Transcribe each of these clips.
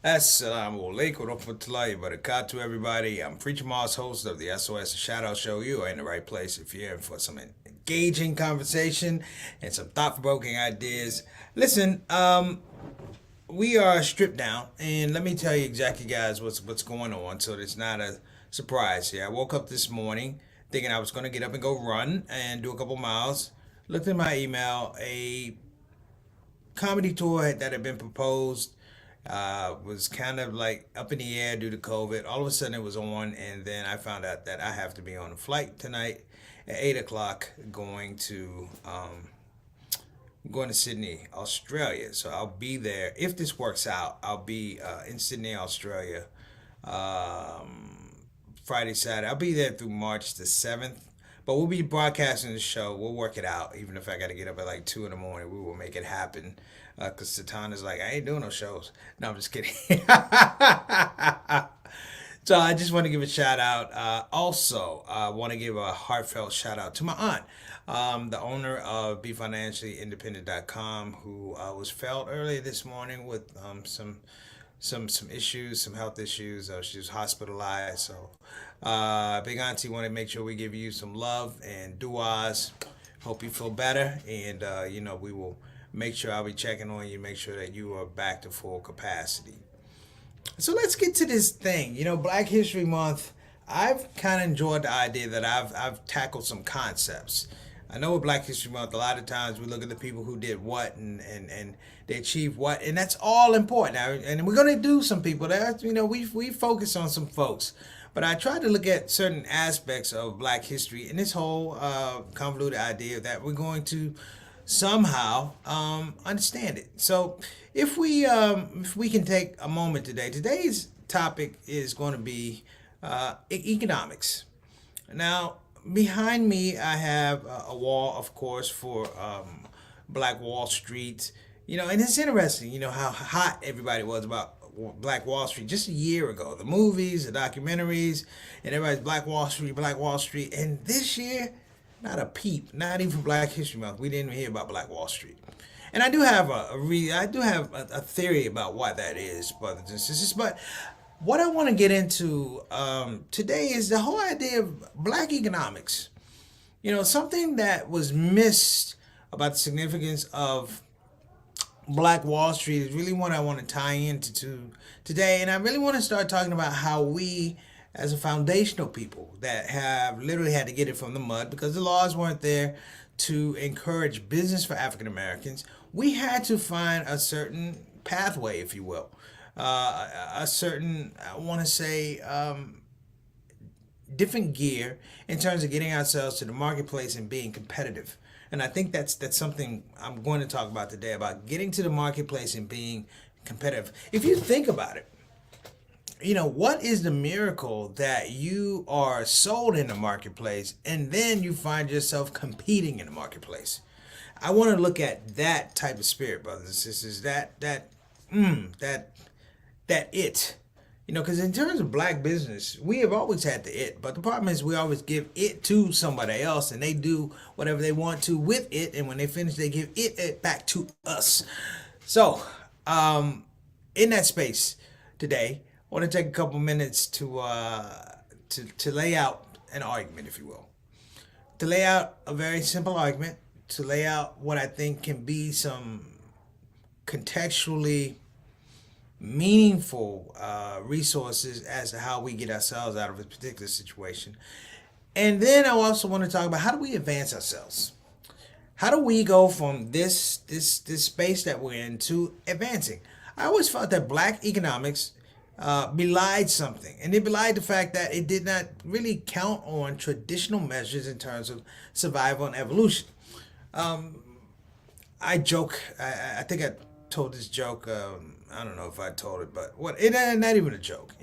Assalamu alaikum warahmatullahi wabarakatuh, everybody. I'm Preacher Moss, host of the S.O.S. Shout Out Show. You are in the right place if you're in for some engaging conversation and some thought-provoking ideas. Listen, we are stripped down, and let me tell you exactly, guys, what's going on, so it's not a surprise here. I woke up this morning thinking I was going to get up and go run and do a couple miles. Looked at my email, a comedy tour that had been proposed was kind of like up in the air due to COVID. All of a sudden it was on, and then I found out that I have to be on a flight tonight at 8 o'clock going to Sydney, Australia. So I'll be there. If this works out, I'll be in Sydney, Australia, Friday, Saturday. I'll be there through March the 7th. But we'll be broadcasting the show. We'll work it out. Even if I got to get up at like 2 in the morning, we will make it happen. Because Satan is like, I ain't doing no shows. No, I'm just kidding. So I just want to give a shout out. Also, I want to give a heartfelt shout out to my aunt, the owner of BeFinanciallyIndependent.com, who was felled earlier this morning with some issues, some health issues. She was hospitalized. So, Big Auntie want to make sure we give you some love and duas. Hope you feel better, and we will make sure I'll be checking on you, make sure that you are back to full capacity. So let's get to this thing. Black History Month. I've kind of enjoyed the idea that I've tackled some concepts. I know with Black History Month, a lot of times we look at the people who did what and they achieved what, and that's all important. Now, and we're going to do some people that we focus on some folks, but I try to look at certain aspects of Black history and this whole convoluted idea that we're going to somehow understand it. So if we can take a moment today, today's topic is going to be economics. Now, behind me, I have a wall, of course, for Black Wall Street. And it's interesting, how hot everybody was about Black Wall Street just a year ago. The movies, the documentaries, and everybody's Black Wall Street, Black Wall Street. And this year, not a peep, not even for Black History Month. We didn't even hear about Black Wall Street. And I do have a theory about why that is, brothers and sisters. But what I want to get into today is the whole idea of black economics. Something that was missed about the significance of Black Wall Street is really what I want to tie into today. And I really want to start talking about how we, as a foundational people that have literally had to get it from the mud because the laws weren't there to encourage business for African Americans, we had to find a certain pathway, if you will, a certain, I want to say, different gear in terms of getting ourselves to the marketplace and being competitive. And I think that's something I'm going to talk about today, about getting to the marketplace and being competitive. If you think about it, what is the miracle that you are sold in the marketplace and then you find yourself competing in the marketplace? I want to look at that type of spirit, brothers and sisters. That it. Because in terms of black business, we have always had the it, but the problem is we always give it to somebody else, and they do whatever they want to with it, and when they finish, they give it back to us. So, in that space today, I want to take a couple minutes to lay out an argument, if you will, to lay out a very simple argument, to lay out what I think can be some contextually meaningful resources as to how we get ourselves out of a particular situation. And then I also want to talk about how do we advance ourselves? How do we go from this space that we're in to advancing? I always felt that black economics belied something, and it belied the fact that it did not really count on traditional measures in terms of survival and evolution. I joke. I think I told this joke. I don't know if I told it, but what? It not even a joke.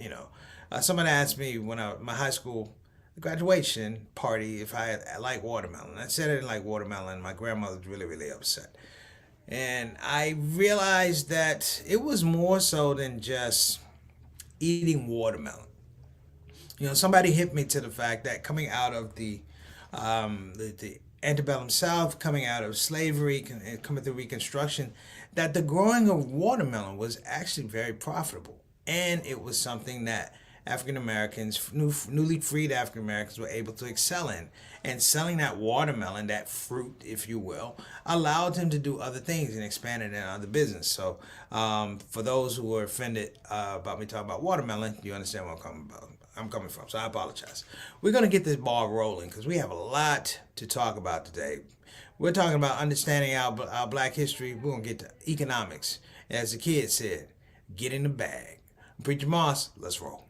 Someone asked me when my high school graduation party if I like watermelon. I said I didn't like watermelon. My grandmother was really really upset, and I realized that it was more so than just eating watermelon. Somebody hit me to the fact that coming out of the antebellum South, coming out of slavery, coming through Reconstruction, that the growing of watermelon was actually very profitable. and it was something that African Americans, newly freed African Americans, were able to excel in. And selling that watermelon, that fruit, if you will, allowed him to do other things and expand it in other business. So, for those who were offended about me talking about watermelon, you understand what I'm coming from. So I apologize. We're gonna get this ball rolling because we have a lot to talk about today. We're talking about understanding our Black history. We're gonna get to economics. As the kid said, get in the bag. Preacher Moss, let's roll.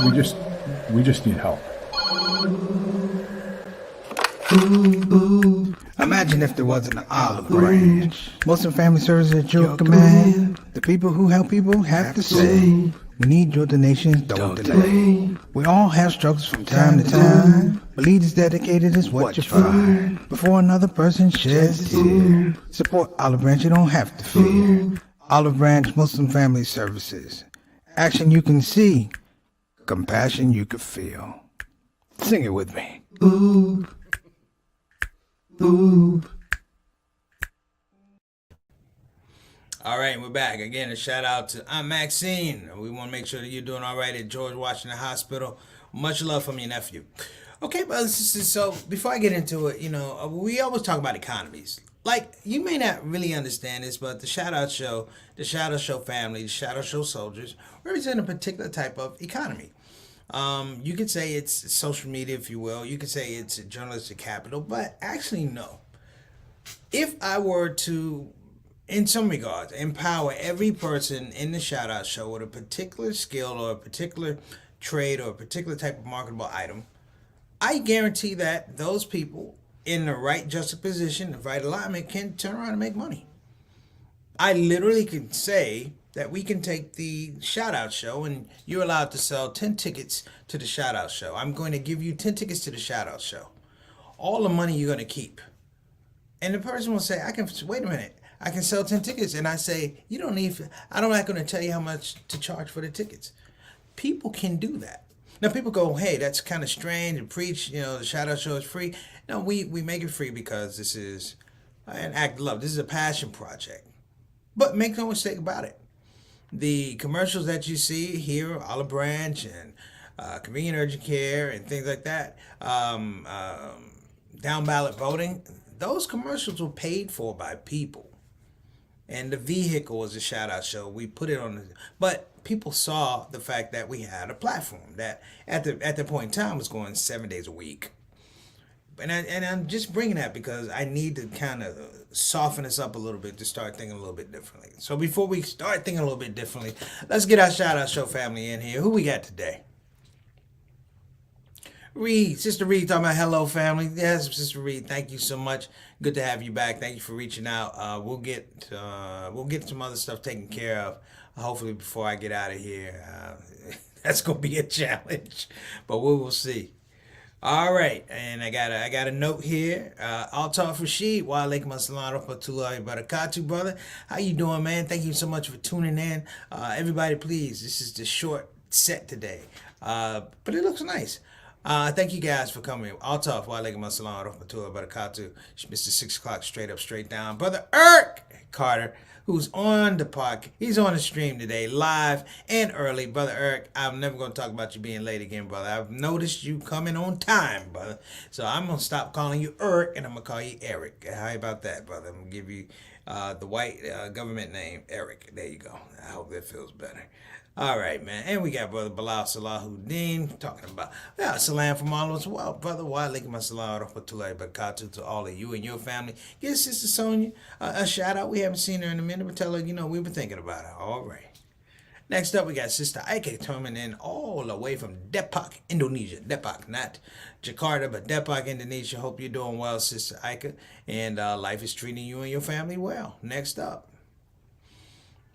We just we just need help. Imagine if there wasn't an olive branch. Muslim Family Services at your command. The people who help people have to say, we need your donations, don't delay. We all have struggles from time to time, but leaders dedicated is what you find. Before another person sheds a tear, support Olive Branch, you don't have to fear. Olive Branch Muslim Family Services. Action you can see, compassion you can feel. Sing it with me. Ooh. Ooh. All right, we're back. Again, a shout out to Aunt Maxine. We want to make sure that you're doing all right at George Washington Hospital. Much love from your nephew. Okay, brothers and sisters, so before I get into it, we always talk about economies. Like, you may not really understand this, but the Shout Out Show, the Shout Out Show family, the Shout Out Show soldiers represent a particular type of economy. You could say it's social media, if you will. You could say it's journalistic capital, but actually, no. If I were to, in some regards, empower every person in the Shout Out Show with a particular skill or a particular trade or a particular type of marketable item, I guarantee that those people in the right juxtaposition, the right alignment, can turn around and make money. I literally can say that we can take the Shout Out Show and you're allowed to sell 10 tickets to the Shout Out Show. I'm going to give you 10 tickets to the Shout Out Show. All the money you're going to keep. And the person will say, wait a minute, I can sell 10 tickets. And I say, I'm not going to tell you how much to charge for the tickets. People can do that. Now people go, hey, that's kind of strange to preach, the Shout Out Show is free. No, we make it free because this is an act of love. This is a passion project. But make no mistake about it. The commercials that you see here, Olive Branch and Convenient Urgent Care and things like that, down ballot voting, those commercials were paid for by people. And the vehicle was a Shout Out Show. We put it on but people saw the fact that we had a platform that at the point in time was going 7 days a week. And I'm just bringing that because I need to kind of soften us up a little bit to start thinking a little bit differently. So before we start thinking a little bit differently, let's get our Shout Out Show family in here. Who we got today? Reed, Sister Reed, talking about hello family. Yes, Sister Reed, thank you so much. Good to have you back. Thank you for reaching out. We'll get some other stuff taken care of. Hopefully before I get out of here. That's gonna be a challenge, but we will see. All right, and I got a note here. Altaf Rashid, wa alaikum assalam wa rahmatullahi wa barakatuh, brother. How you doing, man? Thank you so much for tuning in. Everybody, please, this is the short set today, but it looks nice. Thank you guys for coming. Altaf, wa alaikum assalam wa rahmatullahi wa barakatuh. Mr. 6 o'clock, straight up, straight down. Brother Eric Carter, who's on the podcast. He's on the stream today, live and early. Brother Eric, I'm never going to talk about you being late again, brother. I've noticed you coming on time, brother. So I'm going to stop calling you Eric, and I'm going to call you Eric. How about that, brother? I'm going to give you the white government name, Eric. There you go. I hope that feels better. All right, man. And we got Brother Bilal Salahuddin talking about, salam from all of us. Well, brother, wa alaikum assalam wa rahmatullahi wa barakatuh to all of you and your family. Give Sister Sonia a shout out. We haven't seen her in a minute, but tell her, we've been thinking about her. All right. Next up, we got Sister Ike coming in all the way from Depok, Indonesia. Depok, not Jakarta, but Depok, Indonesia. Hope you're doing well, Sister Ike, and life is treating you and your family well. Next up.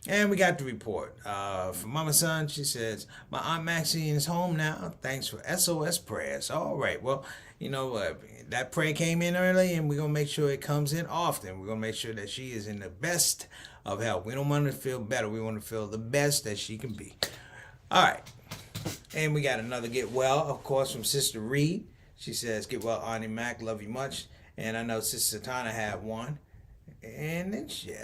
And we got the report from Mama Son. She says, my Aunt Maxine is home now. Thanks for S.O.S. prayers. All right. Well, you know, that prayer came in early, and we're going to make sure it comes in often. We're going to make sure that she is in the best of health. We don't want her to feel better. We want to feel the best that she can be. All right. And we got another get well, of course, from Sister Reed. She says, get well, Auntie Mac. Love you much. And I know Sister Satana had one. And then she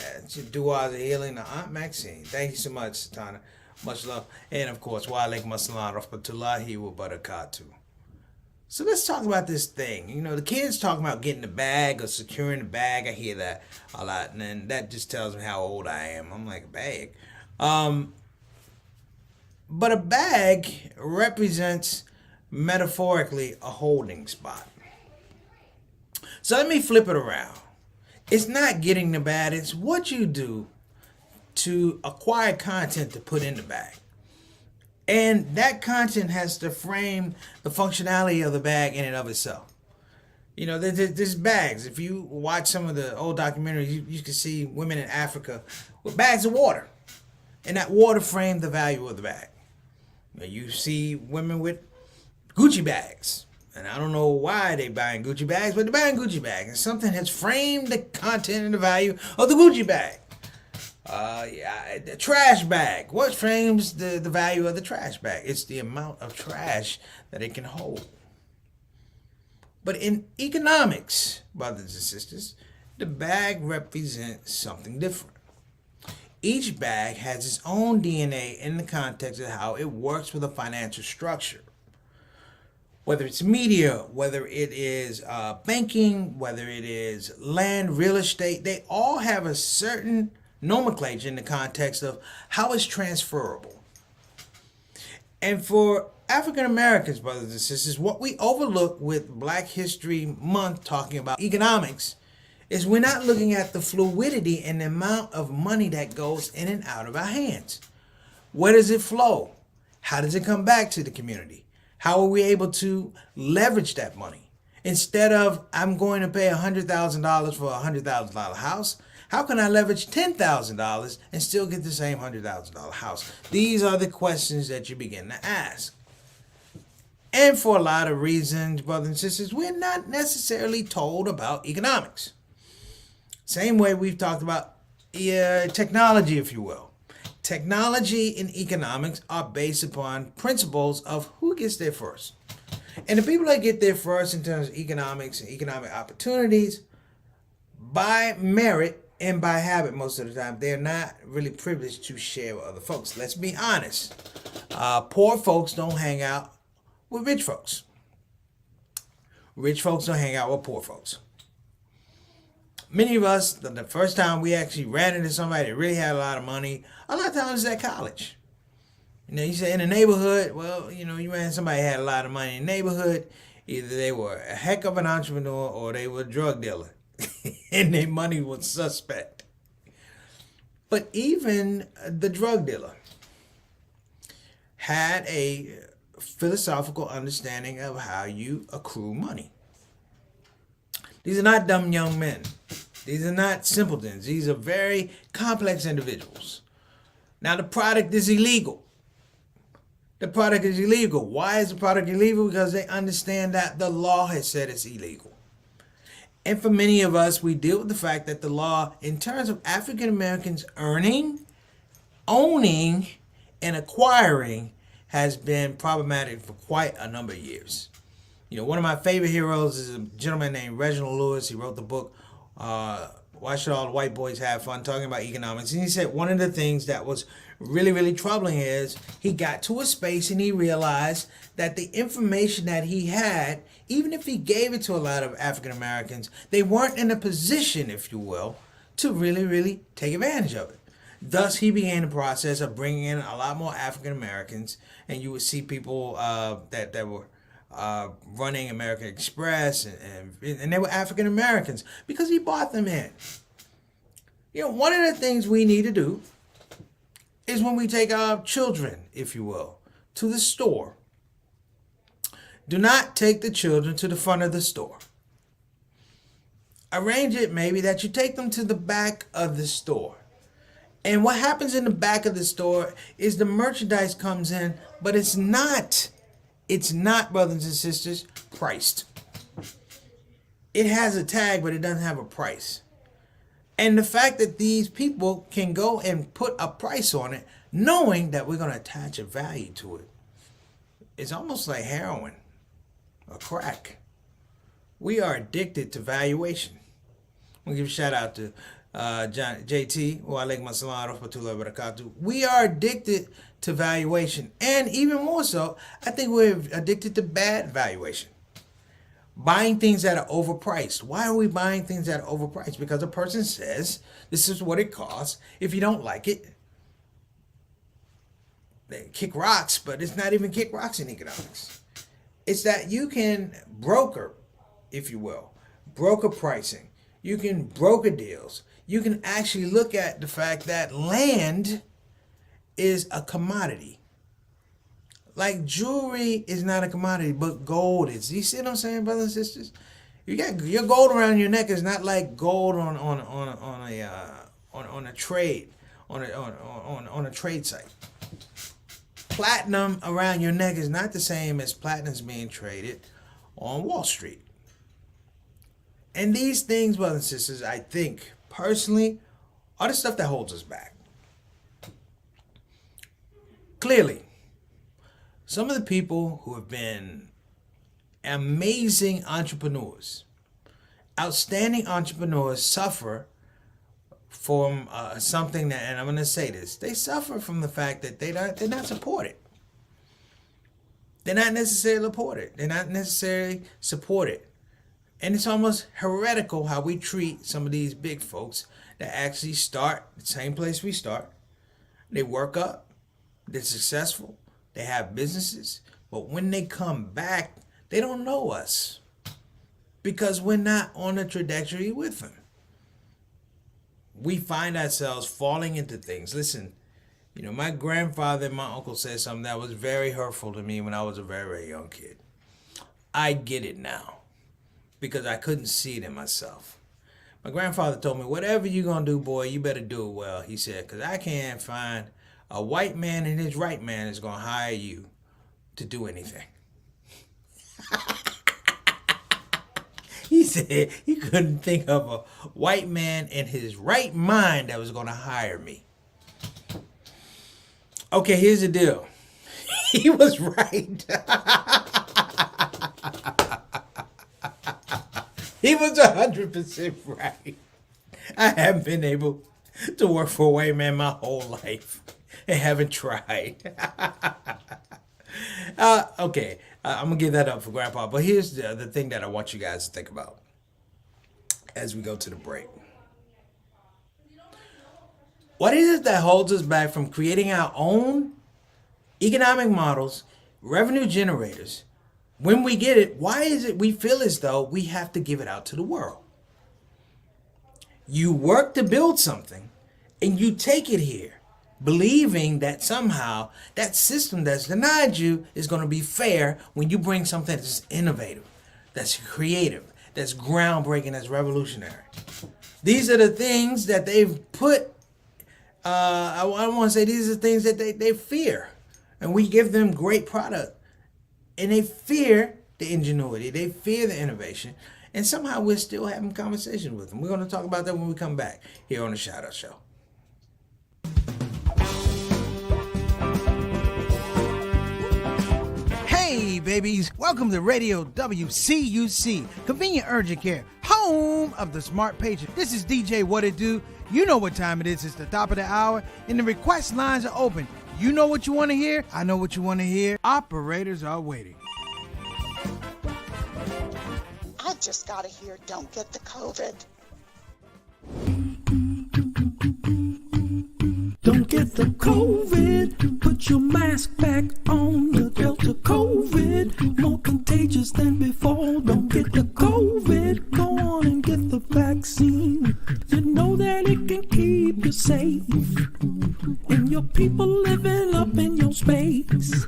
duas of healing to Aunt Maxine. Thank you so much, Satana. Much love. And of course, wa alaikum assalam rahmatullahi wa barakatuh. So let's talk about this thing. You know, the kids talking about getting the bag or securing the bag. I hear that a lot. And then that just tells me how old I am. I'm like, a bag. But a bag represents, metaphorically, a holding spot. So let me flip it around. It's not getting the bag, it's what you do to acquire content to put in the bag. And that content has to frame the functionality of the bag in and of itself. You know, there's bags. If you watch some of the old documentaries, you can see women in Africa with bags of water. And that water framed the value of the bag. You see women with Gucci bags. And I don't know why they buying Gucci bags, but they're buying Gucci bags. And something has framed the content and the value of the Gucci bag. The trash bag. What frames the value of the trash bag? It's the amount of trash that it can hold. But in economics, brothers and sisters, the bag represents something different. Each bag has its own DNA in the context of how it works with a financial structure. Whether it's media, whether it is banking, whether it is land, real estate, they all have a certain nomenclature in the context of how it's transferable. And for African Americans, brothers and sisters, what we overlook with Black History Month talking about economics is we're not looking at the fluidity and the amount of money that goes in and out of our hands. Where does it flow? How does it come back to the community? How are we able to leverage that money? Instead of, I'm going to pay $100,000 for a $100,000 house, how can I leverage $10,000 and still get the same $100,000 house? These are the questions that you begin to ask. And for a lot of reasons, brothers and sisters, we're not necessarily told about economics. Same way we've talked about technology, if you will. Technology and economics are based upon principles of who gets there first. And the people that get there first in terms of economics and economic opportunities, by merit and by habit most of the time, they're not really privileged to share with other folks. Let's be honest. Poor folks don't hang out with rich folks. Rich folks don't hang out with poor folks. Many of us, the first time we actually ran into somebody that really had a lot of money, a lot of times it's at college. You know, you say in the neighborhood, well, you know, you ran somebody that had a lot of money in the neighborhood, either they were a heck of an entrepreneur or they were a drug dealer. And their money was suspect. But even the drug dealer had a philosophical understanding of how you accrue money. These are not dumb young men. These are not simpletons. These are very complex individuals. Now, the product is illegal. The product is illegal. Why is the product illegal? Because they understand that the law has said it's illegal. And for many of us, we deal with the fact that the law, in terms of African Americans earning, owning, and acquiring, has been problematic for quite a number of years. You know, one of my favorite heroes is a gentleman named Reginald Lewis. He wrote the book, Why Should All the White Boys Have Fun, talking about economics. And he said one of the things that was really, really troubling is he got to a space and he realized that the information that he had, even if he gave it to a lot of African Americans, they weren't in a position, if you will, to really, really take advantage of it. Thus, he began the process of bringing in a lot more African Americans, and you would see people that were running American Express, and they were African Americans because he brought them in. You know, one of the things we need to do is when we take our children, if you will, to the store. Do not take the children to the front of the store. Arrange it maybe that you take them to the back of the store. And what happens in the back of the store is the merchandise comes in, but it's not, brothers and sisters, priced. It has a tag, but it doesn't have a price. And the fact that these people can go and put a price on it, knowing that we're going to attach a value to it, it's almost like heroin or crack. We are addicted to valuation. I'm going to give a shout out to JT, we are addicted to valuation, and even more so, I think we're addicted to bad valuation. Buying things that are overpriced. Why are we buying things that are overpriced? Because a person says this is what it costs. If you don't like it, they kick rocks, but it's not even kick rocks in economics. It's that you can broker, if you will, broker pricing. You can broker deals. You can actually look at the fact that land is a commodity. Like jewelry is not a commodity, but gold is. You see what I'm saying, brothers and sisters? You got your gold around your neck is not like gold on a trade on a trade site. Platinum around your neck is not the same as platinum's being traded on Wall Street. And these things, brothers and sisters, I think personally, are the stuff that holds us back. Clearly, some of the people who have been amazing entrepreneurs, outstanding entrepreneurs, suffer from something that, and I'm going to say this, they suffer from the fact that they're not supported. They're not necessarily supported. They're not necessarily supported. And it's almost heretical how we treat some of these big folks that actually start the same place we start. They work up, they're successful, they have businesses, but when they come back, they don't know us because we're not on a trajectory with them. We find ourselves falling into things. Listen, my grandfather and my uncle said something that was very hurtful to me when I was a very, very young kid. I get it now, because I couldn't see it in myself. My grandfather told me, whatever you're going to do, boy, you better do it well. He said, because I can't find a white man and his right man is going to hire you to do anything. He said he couldn't think of a white man in his right mind that was going to hire me. Okay, here's the deal. He was right. He was 100% right. I haven't been able to work for a white man my whole life and haven't tried. Okay, I'm going to give that up for Grandpa. But here's the thing that I want you guys to think about as we go to the break. What is it that holds us back from creating our own economic models, revenue generators? When we get it, why is it we feel as though we have to give it out to the world? You work to build something and you take it here, believing that somehow that system that's denied you is going to be fair when you bring something that's innovative, that's creative, that's groundbreaking, that's revolutionary. These are the things that they've put, I want to say these are things that they fear. And we give them great product. And they fear the ingenuity. They fear the innovation. And somehow we're still having conversations with them. We're going to talk about that when we come back here on the Shout Out Show. Hey, babies. Welcome to Radio WCUC, Convenient Urgent Care, home of the smart patient. This is DJ What It Do. You know what time it is. It's the top of the hour, and the request lines are open. You know what you want to hear? I know what you want to hear. Operators are waiting. I just got to hear don't get the COVID. Don't get get the COVID. Put your mask back on. The Delta COVID, more contagious than before. Don't get the COVID. Go on and get the vaccine. You know that it can keep you safe. And your people living up in your space.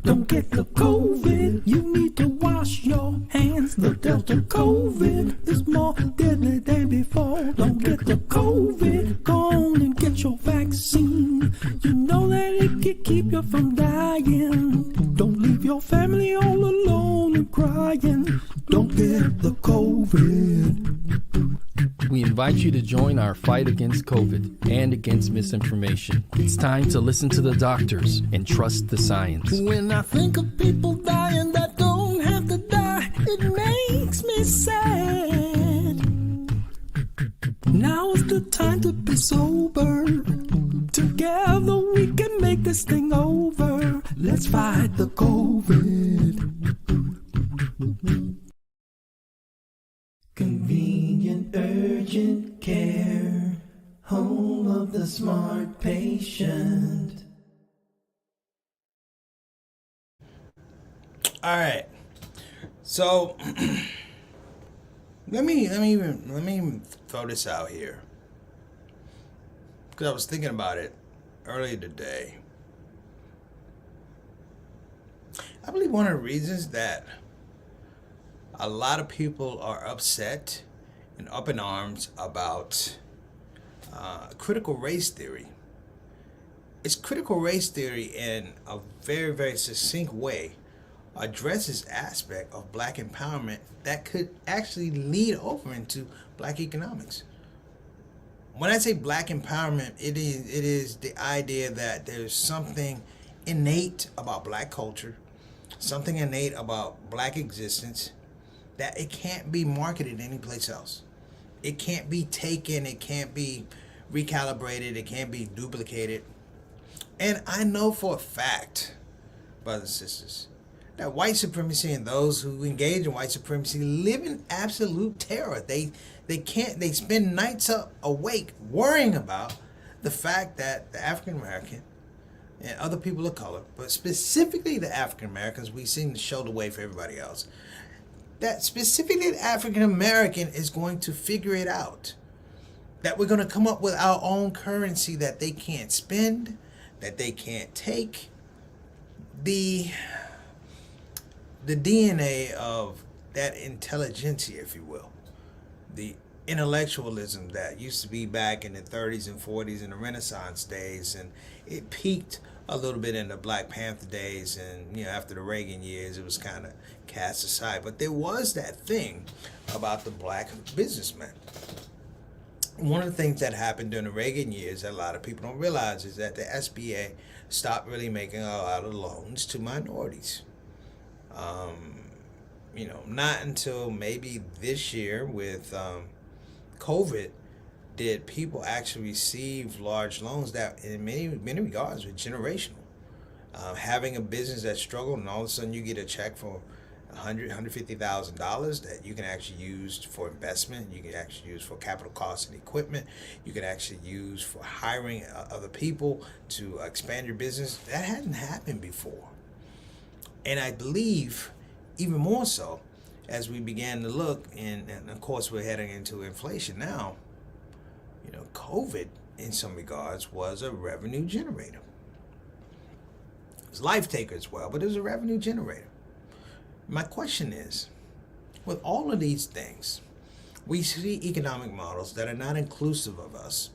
Don't get the COVID. You need to wash your hands. The Delta COVID is more deadly than before. Don't get the COVID. Go on and get your vaccine. You know that it can keep you from dying. Don't leave your family all alone and crying. Don't get the COVID. We invite you to join our fight against COVID and against misinformation. It's time to listen to the doctors and trust the science. When I think of people dying that don't have to die, it makes me sad. Now is the time to be sober. Together we can make this thing over. Let's fight the COVID. Convenient urgent care, home of the smart patient. All right. So let me throw this out here, because I was thinking about it earlier today. I believe one of the reasons that a lot of people are upset and up in arms about critical race theory. It's critical race theory in a very, very succinct way addresses aspect of black empowerment that could actually lead over into black economics. When I say black empowerment, it is the idea that there's something innate about black culture, something innate about black existence, that it can't be marketed anyplace else. It can't be taken, it can't be recalibrated, it can't be duplicated. And I know for a fact, brothers and sisters, that white supremacy and those who engage in white supremacy live in absolute terror. They spend nights up awake worrying about the fact that the African American and other people of color, but specifically the African Americans, we seem to show the way for everybody else, that specifically the African American is going to figure it out. That we're going to come up with our own currency that they can't spend, that they can't take. The DNA of that intelligentsia, if you will, the intellectualism that used to be back in the 30s and 40s in the Renaissance days, and it peaked a little bit in the Black Panther days, and after the Reagan years it was kind of cast aside. But there was that thing about the black businessman. One of the things that happened during the Reagan years that a lot of people don't realize is that the SBA stopped really making a lot of loans to minorities. Not until maybe this year with COVID did people actually receive large loans that in many regards were generational. Having a business that struggled and all of a sudden you get a check for $150,000 that you can actually use for investment, you can actually use for capital costs and equipment, you can actually use for hiring other people to expand your business. That hadn't happened before. And I believe even more so as we began to look, and of course we're heading into inflation now, COVID in some regards was a revenue generator. It was a life taker as well, but it was a revenue generator. My question is, with all of these things, we see economic models that are not inclusive of us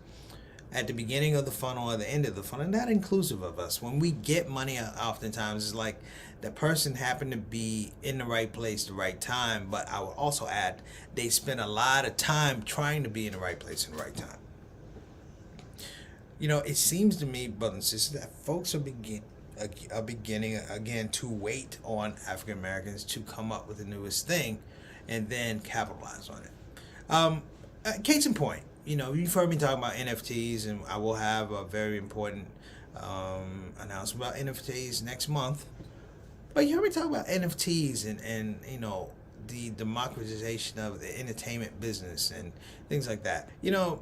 at the beginning of the funnel or the end of the funnel, not inclusive of us. When we get money, oftentimes it's like the person happened to be in the right place, the right time, but I will also add they spend a lot of time trying to be in the right place in the right time. It seems to me, brothers and sisters, that folks are beginning again to wait on African Americans to come up with the newest thing and then capitalize on it. Case in point, you've heard me talk about NFTs, and I will have a very important announcement about NFTs next month. But you heard me talk about NFTs and the democratization of the entertainment business and things like that. A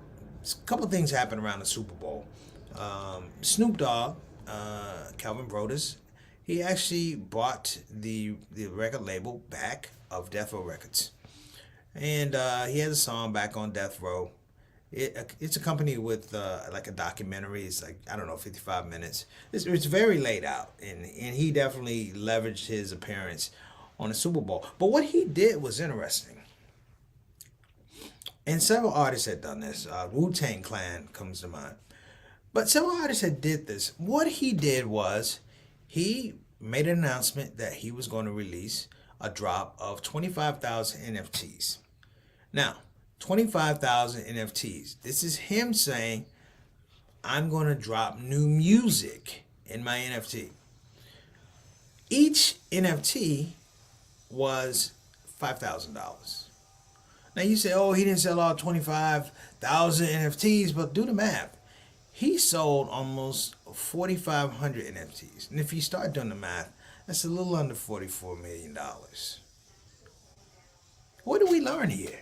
couple of things happened around the Super Bowl. Snoop Dogg, Calvin Brodus, he actually bought the record label back of Death Row Records. And he has a song back on Death Row. It's a company with like a documentary. It's like, I don't know, 55 minutes. It's very laid out. And he definitely leveraged his appearance on the Super Bowl. But what he did was interesting. And several artists had done this. Wu-Tang Clan comes to mind. But several artists had did this. What he did was he made an announcement that he was going to release a drop of 25,000 NFTs. Now, 25,000 NFTs. This is him saying, I'm going to drop new music in my NFT. Each NFT was $5,000. Now you say, oh, he didn't sell all 25,000 NFTs, but do the math. He sold almost 4,500 NFTs. And if you start doing the math, that's a little under $44 million. What do we learn here?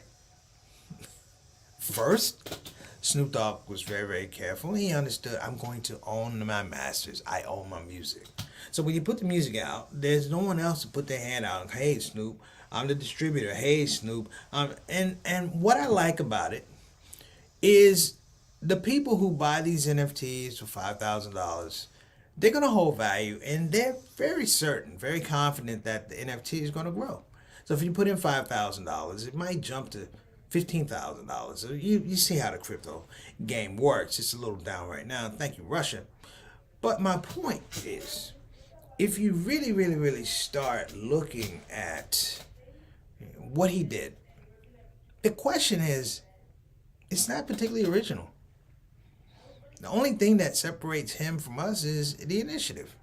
First, Snoop Dogg was very, very careful. He understood, I'm going to own my masters. I own my music. So when you put the music out, there's no one else to put their hand out. Hey, Snoop, I'm the distributor. Hey, Snoop. And what I like about it is the people who buy these NFTs for $5,000, they're going to hold value, and they're very certain, very confident that the NFT is going to grow. So if you put in $5,000, it might jump to $15,000. So you see how the crypto game works. It's a little down right now. Thank you, Russia. But my point is, if you really, really, really start looking at what he did, the question is, it's not particularly original. The only thing that separates him from us is the initiative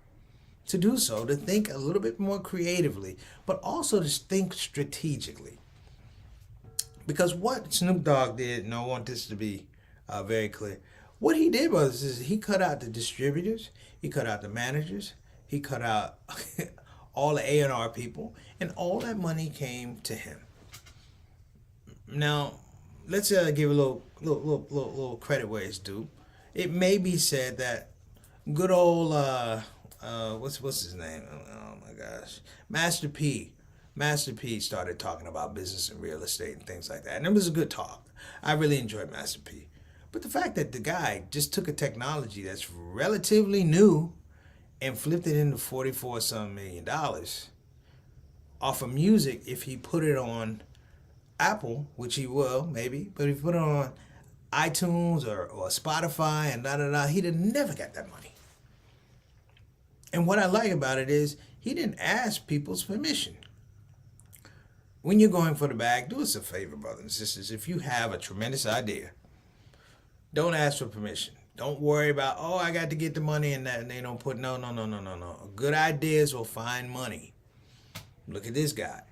to do so, to think a little bit more creatively, but also to think strategically. Because what Snoop Dogg did, and I want this to be very clear, what he did was he cut out the distributors, he cut out the managers, he cut out all the A&R people, and all that money came to him. Now, let's give a little credit where it's due. It may be said that good old what's his name? Oh my gosh, Master P started talking about business and real estate and things like that, and it was a good talk. I really enjoyed Master P. But the fact that the guy just took a technology that's relatively new and flipped it into $44-some million off of music, if he put it on Apple, which he will maybe, but if he put it on iTunes or Spotify and he'd have never got that money. And what I like about it is he didn't ask people's permission. When you're going for the bag, do us a favor, brothers and sisters. If you have a tremendous idea, don't ask for permission. Don't worry about, oh, I got to get the money and that, and they don't put, no. Good ideas will find money. Look at this guy.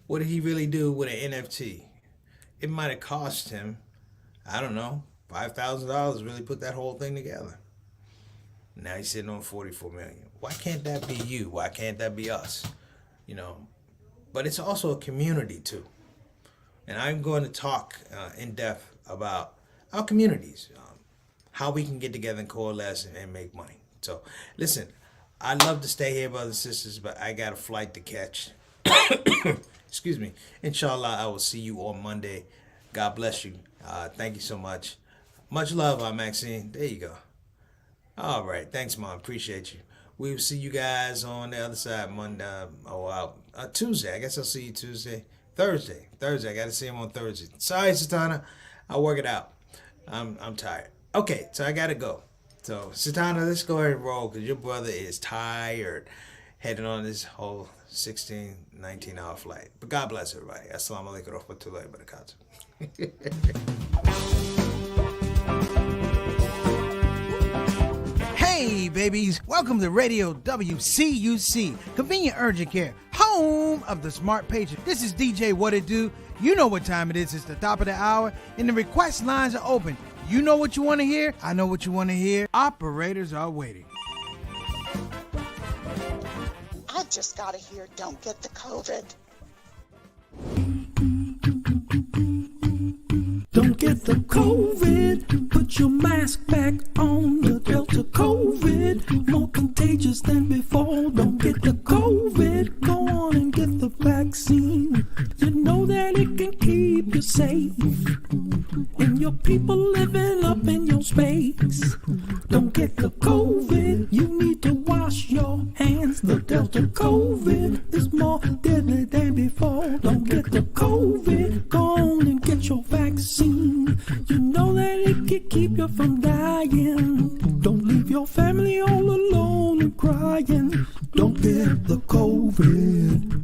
What did he really do with an NFT? It might have cost him, I don't know, $5,000 really put that whole thing together. Now he's sitting on $44 million. Why can't that be you? Why can't that be us? You know, but it's also a community too. And I'm going to talk in depth about our communities, how we can get together and coalesce and make money. So listen, I'd love to stay here, brothers and sisters, but I got a flight to catch. Excuse me. Inshallah, I will see you on Monday. God bless you. Thank you so much. Much love, Maxine. There you go. All right. Thanks, Mom. Appreciate you. We'll see you guys on the other side Monday. Tuesday. I guess I'll see you Tuesday. Thursday. I got to see him on Thursday. Sorry, Satana. I'll work it out. I'm tired. Okay, so I got to go. So, Satana, let's go ahead and roll because your brother is tired heading on this whole 16, 19-hour flight. But God bless everybody. Assalamu alaikum wa rahmatullahi wa barakatuh. Hey, babies. Welcome to Radio WCUC, Convenient Urgent Care, home of the smart patient. This is DJ What It Do. You know what time it is. It's the top of the hour, and the request lines are open. You know what you want to hear. I know what you want to hear. Operators are waiting. I just gotta hear don't get the COVID. Don't get the the COVID. Put your mask back on. The Delta COVID, more contagious than before. Don't get the COVID. Go on and get the vaccine. You know that it can keep you safe, and your people living up in your space. Don't get the COVID. You need to wash your hands. The Delta COVID is more deadly than before. Don't get the COVID. Go on and get your vaccine. You know that it can keep you from dying. Don't leave your family all alone and crying. Don't get the COVID.